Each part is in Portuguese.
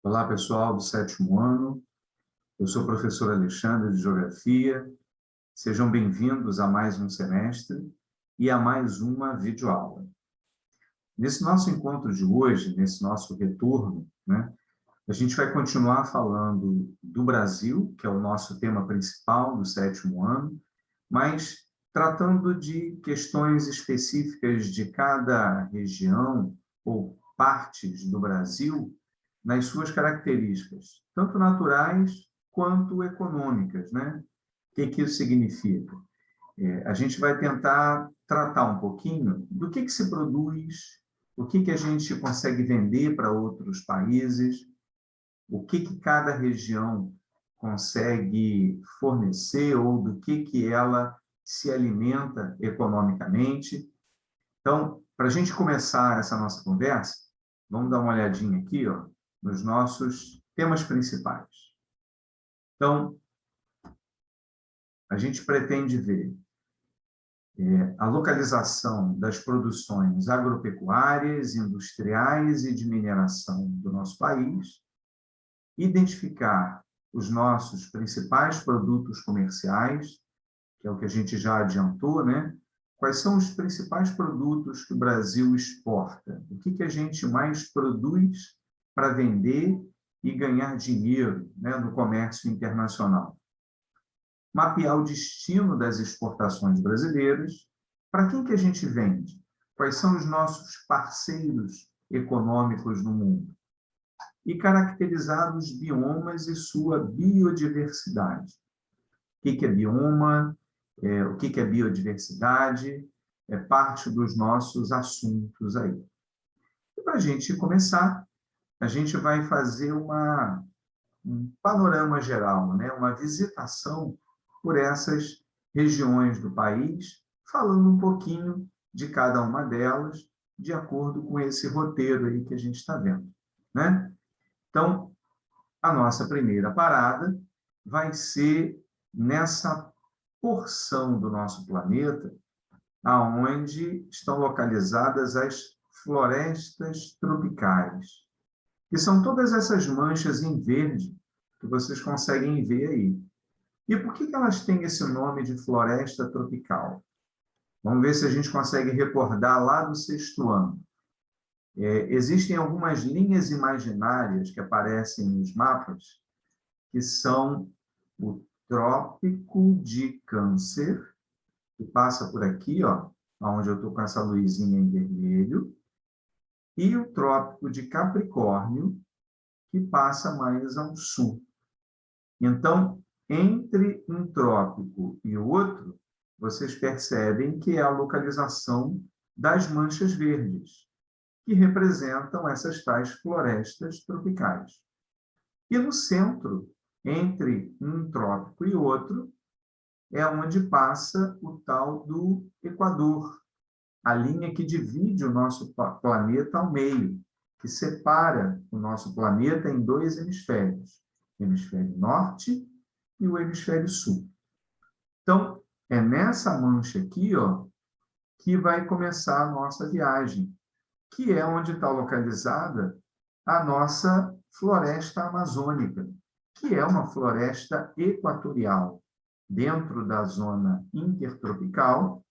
Olá, pessoal do sétimo ano. Eu sou o professor Alexandre de Geografia. Sejam bem-vindos a mais um semestre e a mais uma videoaula. Nesse nosso encontro de hoje, nesse nosso retorno, a gente vai continuar falando do Brasil, que é o nosso tema principal do sétimo ano, mas tratando de questões específicas de cada região ou partes do Brasil, nas suas características, tanto naturais quanto econômicas, né? O que isso significa? A gente vai tentar tratar um pouquinho do que se produz, o que a gente consegue vender para outros países, o que cada região consegue fornecer ou do que ela se alimenta economicamente. Então, para a gente começar essa nossa conversa, vamos dar uma olhadinha aqui, ó, nos nossos temas principais. Então, a gente pretende ver a localização das produções agropecuárias, industriais e de mineração do nosso país, identificar os nossos principais produtos comerciais, que é o que a gente já adiantou, né? Quais são os principais produtos que o Brasil exporta? O que a gente mais produz para vender e ganhar dinheiro, né, no comércio internacional? Mapear o destino das exportações brasileiras. Para quem que a gente vende? Quais são os nossos parceiros econômicos no mundo? E caracterizar os biomas e sua biodiversidade. O que é bioma? O que é biodiversidade? É parte dos nossos assuntos aí. E para a gente começar, a gente vai fazer um panorama geral, né? Uma visitação por essas regiões do país, falando um pouquinho de cada uma delas, de acordo com esse roteiro aí que a gente está vendo, né? Então, a nossa primeira parada vai ser nessa porção do nosso planeta aonde estão localizadas as florestas tropicais, que são todas essas manchas em verde que vocês conseguem ver aí. E por que elas têm esse nome de floresta tropical? Vamos ver se a gente consegue recordar lá do sexto ano. Existem algumas linhas imaginárias que aparecem nos mapas, que são o Trópico de Câncer, que passa por aqui, ó, onde eu estou com essa luzinha em vermelho, e o Trópico de Capricórnio, que passa mais ao sul. Então, entre um trópico e o outro, vocês percebem que é a localização das manchas verdes, que representam essas tais florestas tropicais. E no centro, entre um trópico e outro, é onde passa o tal do Equador, a linha que divide o nosso planeta ao meio, que separa o nosso planeta em dois hemisférios, o hemisfério norte e o hemisfério sul. Então, é nessa mancha aqui, ó, que vai começar a nossa viagem, que é onde está localizada a nossa floresta amazônica, que é uma floresta equatorial, dentro da zona intertropical,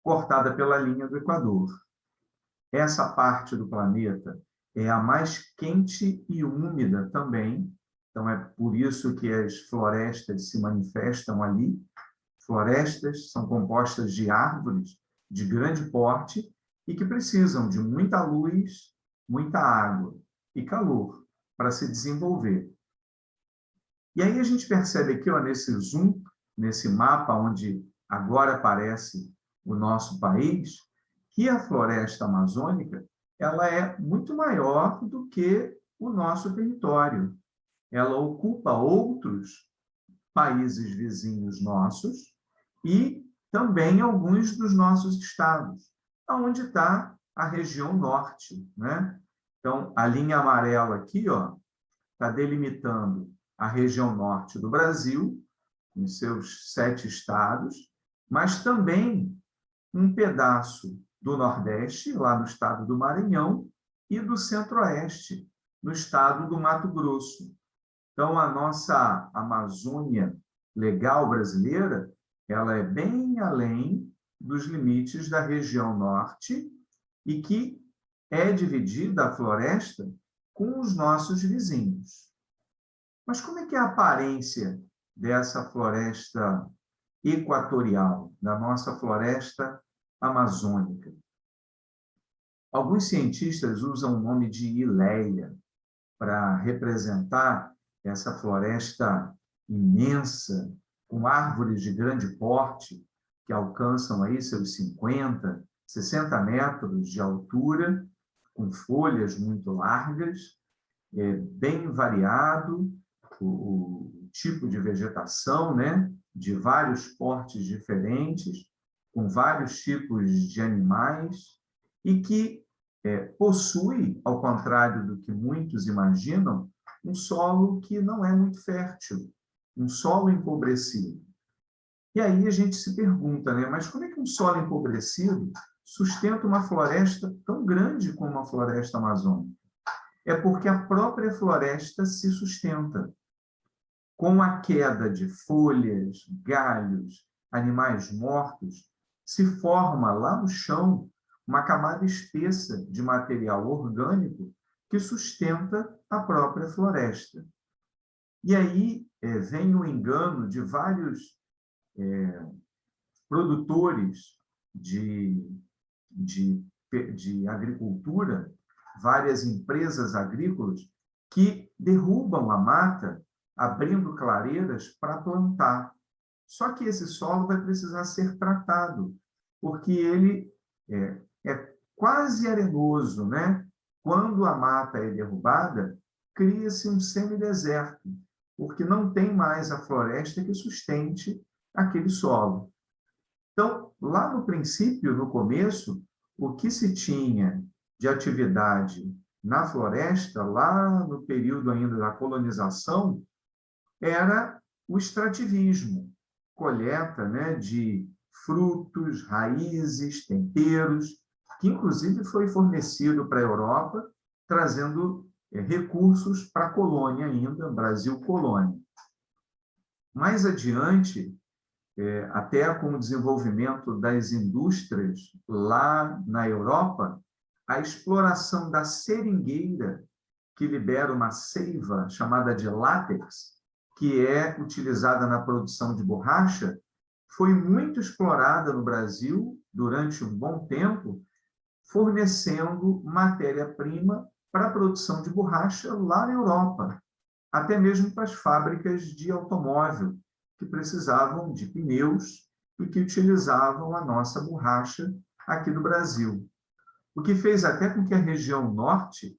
cortada pela linha do Equador. Essa parte do planeta é a mais quente e úmida também, então é por isso que as florestas se manifestam ali. Florestas são compostas de árvores de grande porte e que precisam de muita luz, muita água e calor para se desenvolver. E aí a gente percebe aqui, ó, nesse zoom, nesse mapa onde agora aparece o nosso país, que a floresta amazônica ela é muito maior do que o nosso território. Ela ocupa outros países vizinhos nossos e também alguns dos nossos estados, onde está a região norte, né? Então, a linha amarela aqui, ó, está delimitando a região norte do Brasil, com seus 7 estados, mas também um pedaço do Nordeste, lá no estado do Maranhão, e do Centro-Oeste, no estado do Mato Grosso. Então, a nossa Amazônia legal brasileira, ela é bem além dos limites da região norte e que é dividida a floresta com os nossos vizinhos. Mas como é que é a aparência dessa floresta equatorial, da nossa floresta amazônica? Alguns cientistas usam o nome de Ileia para representar essa floresta imensa, com árvores de grande porte, que alcançam aí seus 50, 60 metros de altura, com folhas muito largas, bem variado o tipo de vegetação, né? De vários portes diferentes, com vários tipos de animais, e que possui, ao contrário do que muitos imaginam, um solo que não é muito fértil, um solo empobrecido. E aí a gente se pergunta, né? Mas como é que um solo empobrecido sustenta uma floresta tão grande como a floresta amazônica? É porque a própria floresta se sustenta. Com a queda de folhas, galhos, animais mortos, se forma lá no chão uma camada espessa de material orgânico que sustenta a própria floresta. E aí vem o engano de vários produtores de agricultura, várias empresas agrícolas, que derrubam a mata, abrindo clareiras para plantar. Só que esse solo vai precisar ser tratado, porque ele é quase arenoso, né? Quando a mata é derrubada, cria-se um semideserto, porque não tem mais a floresta que sustente aquele solo. Então, lá no princípio, no começo, o que se tinha de atividade na floresta, lá no período ainda da colonização, era o extrativismo, coleta, né, de frutos, raízes, temperos, que inclusive foi fornecido para a Europa, trazendo recursos para a colônia ainda, Brasil colônia. Mais adiante, até com o desenvolvimento das indústrias lá na Europa, a exploração da seringueira, que libera uma seiva chamada de látex, que é utilizada na produção de borracha, foi muito explorada no Brasil durante um bom tempo, fornecendo matéria-prima para a produção de borracha lá na Europa, até mesmo para as fábricas de automóvel, que precisavam de pneus e que utilizavam a nossa borracha aqui no Brasil. O que fez até com que a região norte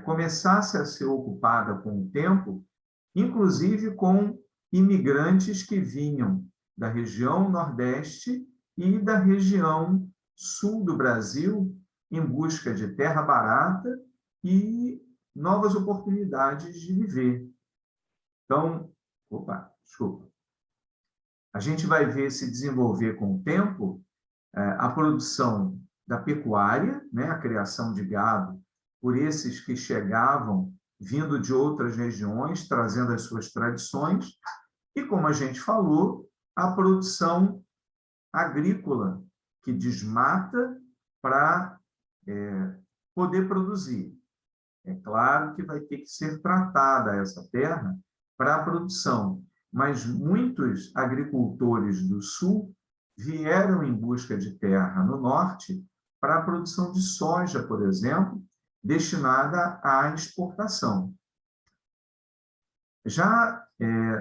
começasse a ser ocupada com o tempo, inclusive com imigrantes que vinham da região nordeste e da região sul do Brasil em busca de terra barata e novas oportunidades de viver. Então, a gente vai ver se desenvolver com o tempo a produção da pecuária, né, a criação de gado por esses que chegavam vindo de outras regiões, trazendo as suas tradições, e, como a gente falou, a produção agrícola, que desmata para poder produzir. É claro que vai ter que ser tratada essa terra para a produção, mas muitos agricultores do sul vieram em busca de terra no norte para a produção de soja, por exemplo, destinada à exportação. Já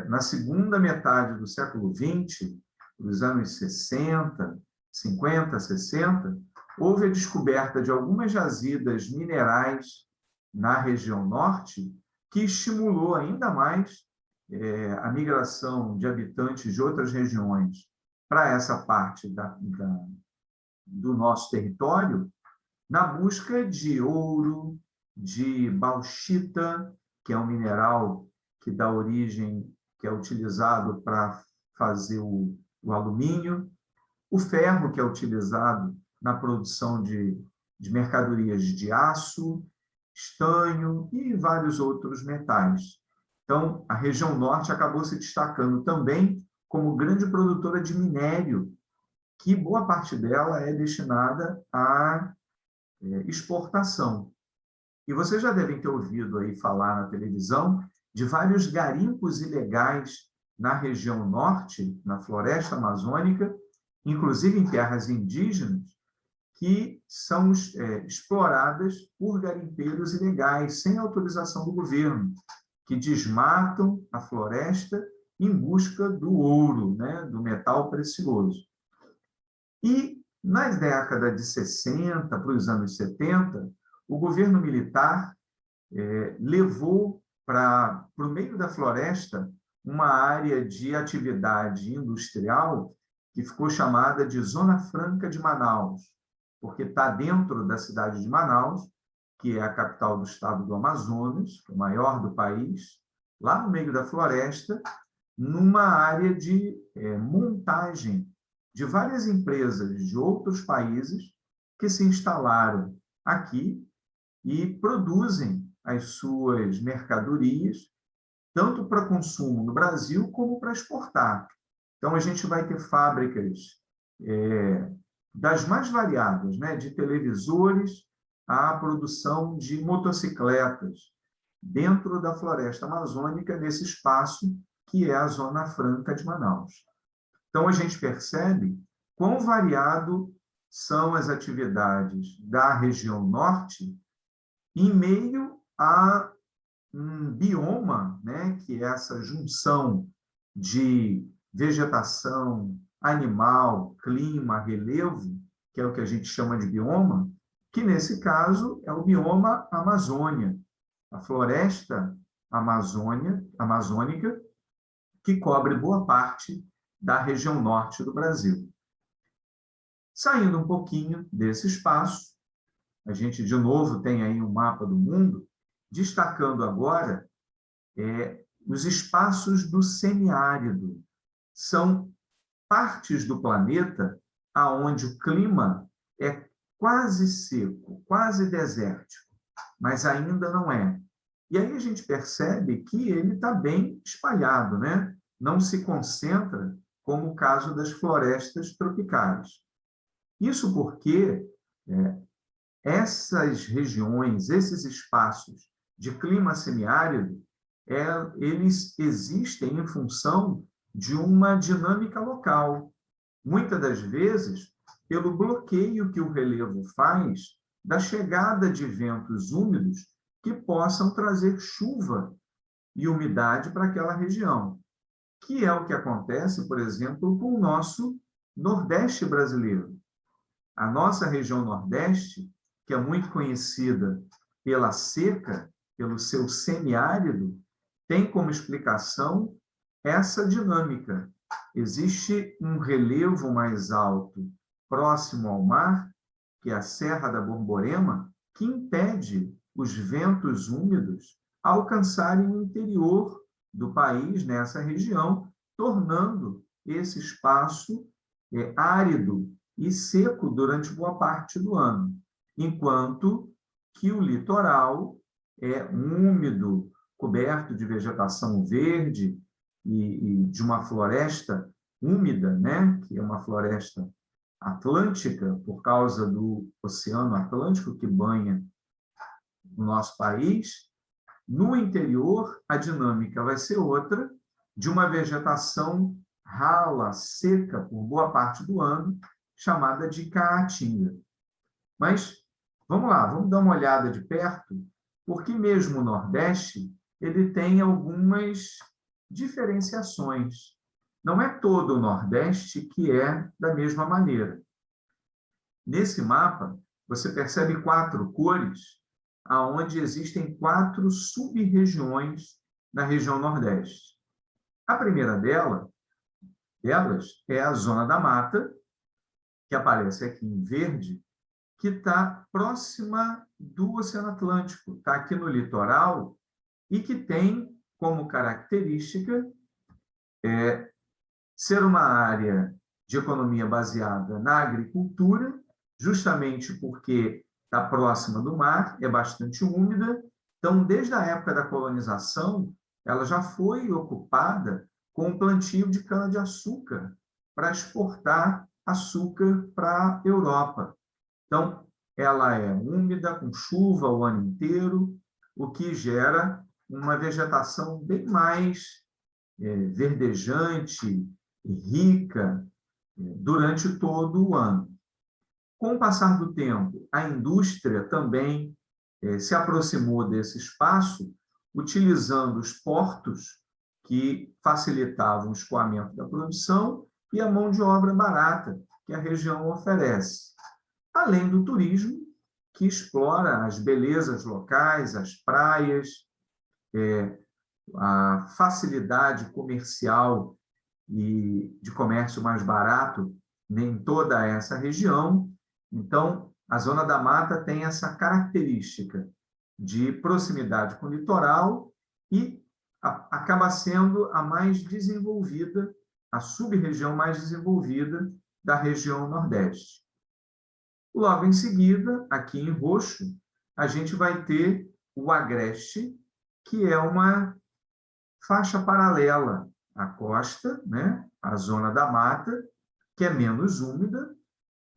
na segunda metade do século XX, nos anos 60, 50, 60, houve a descoberta de algumas jazidas minerais na região norte, que estimulou ainda mais a migração de habitantes de outras regiões para essa parte do nosso território, na busca de ouro, de bauxita, que é um mineral que dá origem, que é utilizado para fazer o alumínio, o ferro, que é utilizado na produção de mercadorias de aço, estanho e vários outros metais. Então, a região norte acabou se destacando também como grande produtora de minério, que boa parte dela é destinada à exportação. E vocês já devem ter ouvido aí falar na televisão de vários garimpos ilegais na região norte, na floresta amazônica, inclusive em terras indígenas, que são exploradas por garimpeiros ilegais, sem autorização do governo, que desmatam a floresta em busca do ouro, né, do metal precioso. E, na década de 60 para os anos 70, o governo militar levou para o meio da floresta uma área de atividade industrial que ficou chamada de Zona Franca de Manaus, porque está dentro da cidade de Manaus, que é a capital do estado do Amazonas, o maior do país, lá no meio da floresta, numa área de montagem de várias empresas de outros países que se instalaram aqui e produzem as suas mercadorias, tanto para consumo no Brasil como para exportar. Então, a gente vai ter fábricas das mais variadas, né? De televisores à produção de motocicletas, dentro da floresta amazônica, nesse espaço que é a Zona Franca de Manaus. Então, a gente percebe quão variado são as atividades da região norte em meio a um bioma, né, que é essa junção de vegetação, animal, clima, relevo, que é o que a gente chama de bioma, que nesse caso é o bioma Amazônia, a floresta amazônica, que cobre boa parte da região norte do Brasil. Saindo um pouquinho desse espaço, a gente, de novo, tem aí um mapa do mundo, destacando agora os espaços do semiárido. São partes do planeta onde o clima é quase seco, quase desértico, mas ainda não é. E aí a gente percebe que ele está bem espalhado, né? Não se concentra, como o caso das florestas tropicais. Isso porque essas regiões, esses espaços de clima semiárido, eles existem em função de uma dinâmica local. Muitas das vezes, pelo bloqueio que o relevo faz da chegada de ventos úmidos que possam trazer chuva e umidade para aquela região, que é o que acontece, por exemplo, com o nosso Nordeste brasileiro. A nossa região Nordeste, que é muito conhecida pela seca, pelo seu semiárido, tem como explicação essa dinâmica. Existe um relevo mais alto próximo ao mar, que é a Serra da Borborema, que impede os ventos úmidos alcançarem o interior do país, nessa região, tornando esse espaço árido e seco durante boa parte do ano, enquanto que o litoral é úmido, coberto de vegetação verde e de uma floresta úmida, né, que é uma floresta atlântica, por causa do Oceano Atlântico que banha o nosso país. No interior, a dinâmica vai ser outra, de uma vegetação rala, seca, por boa parte do ano, chamada de caatinga. Mas, vamos lá, vamos dar uma olhada de perto, porque mesmo o Nordeste, ele tem algumas diferenciações. Não é todo o Nordeste que é da mesma maneira. Nesse mapa, você percebe 4 cores, aonde existem 4 sub-regiões na região Nordeste. A primeira delas é a Zona da Mata, que aparece aqui em verde, que está próxima do Oceano Atlântico, está aqui no litoral e que tem como característica ser uma área de economia baseada na agricultura, justamente porque está próxima do mar, é bastante úmida. Então, desde a época da colonização, ela já foi ocupada com o plantio de cana-de-açúcar para exportar açúcar para a Europa. Então, ela é úmida, com chuva o ano inteiro, o que gera uma vegetação bem mais verdejante e rica durante todo o ano. Com o passar do tempo, a indústria também se aproximou desse espaço, utilizando os portos que facilitavam o escoamento da produção e a mão de obra barata que a região oferece, além do turismo, que explora as belezas locais, as praias, a facilidade comercial e de comércio mais barato em toda essa região. Então, a Zona da Mata tem essa característica de proximidade com o litoral e acaba sendo a mais desenvolvida, a sub-região mais desenvolvida da região Nordeste. Logo em seguida, aqui em roxo, a gente vai ter o Agreste, que é uma faixa paralela à costa, né? A Zona da Mata, que é menos úmida,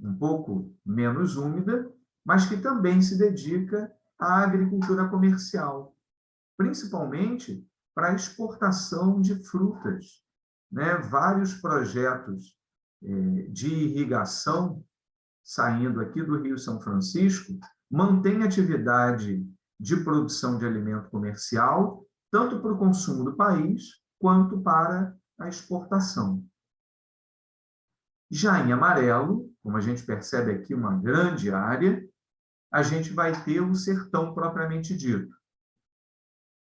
um pouco menos úmida, mas que também se dedica à agricultura comercial, principalmente para a exportação de frutas, né? Vários projetos de irrigação saindo aqui do Rio São Francisco mantêm atividade de produção de alimento comercial, tanto para o consumo do país, quanto para a exportação. Já em amarelo, como a gente percebe aqui uma grande área, a gente vai ter o sertão propriamente dito.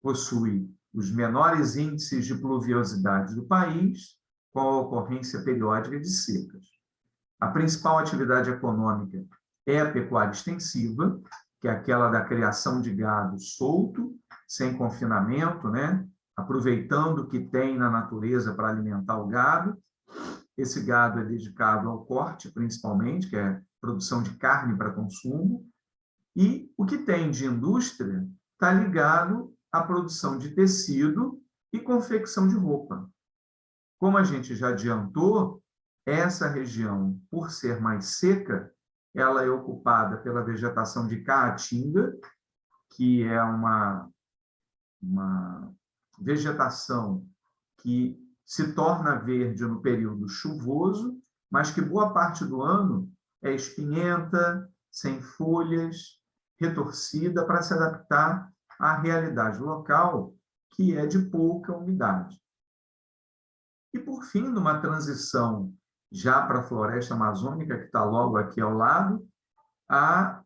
Possui os menores índices de pluviosidade do país, com a ocorrência periódica de secas. A principal atividade econômica é a pecuária extensiva, que é aquela da criação de gado solto, sem confinamento, né? Aproveitando o que tem na natureza para alimentar o gado. Esse gado é dedicado ao corte, principalmente, que é produção de carne para consumo. E o que tem de indústria está ligado à produção de tecido e confecção de roupa. Como a gente já adiantou, essa região, por ser mais seca, ela é ocupada pela vegetação de caatinga, que é uma vegetação que se torna verde no período chuvoso, mas que boa parte do ano é espinhenta, sem folhas, retorcida para se adaptar à realidade local, que é de pouca umidade. E, por fim, numa transição já para a floresta amazônica, que está logo aqui ao lado, a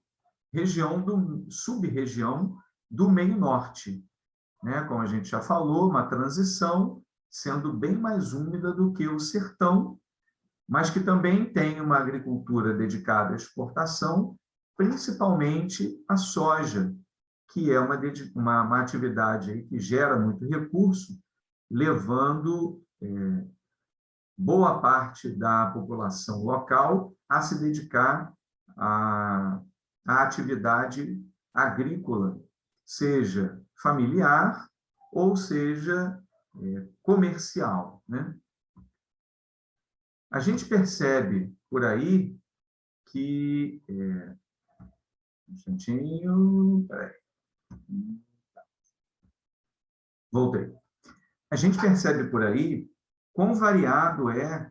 sub-região do meio norte, né? Como a gente já falou, uma transição sendo bem mais úmida do que o sertão, mas que também tem uma agricultura dedicada à exportação, principalmente a soja, que é uma atividade aí que gera muito recurso, levando boa parte da população local a se dedicar à atividade agrícola, seja familiar ou seja comercial, né? A gente percebe por aí que... um instantinho, peraí. Voltei. A gente percebe por aí quão variado é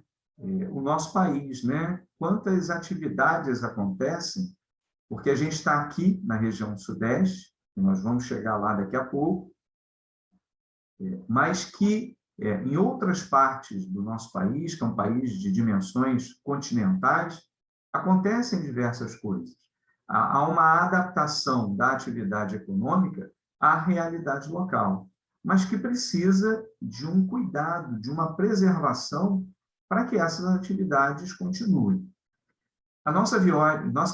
o nosso país, né? Quantas atividades acontecem, porque a gente está aqui na região sudeste, e nós vamos chegar lá daqui a pouco, mas que em outras partes do nosso país, que é um país de dimensões continentais, acontecem diversas coisas. Há uma adaptação da atividade econômica à realidade local, mas que precisa de um cuidado, de uma preservação para que essas atividades continuem. A nossa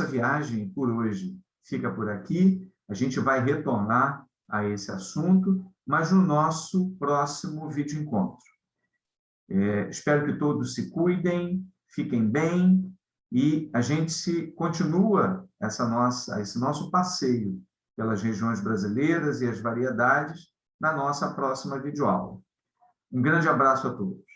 viagem por hoje fica por aqui. A gente vai retornar a esse assunto, mas no nosso próximo vídeo encontro. Espero que todos se cuidem, fiquem bem E a gente continua esse nosso passeio pelas regiões brasileiras e as variedades na nossa próxima videoaula. Um grande abraço a todos.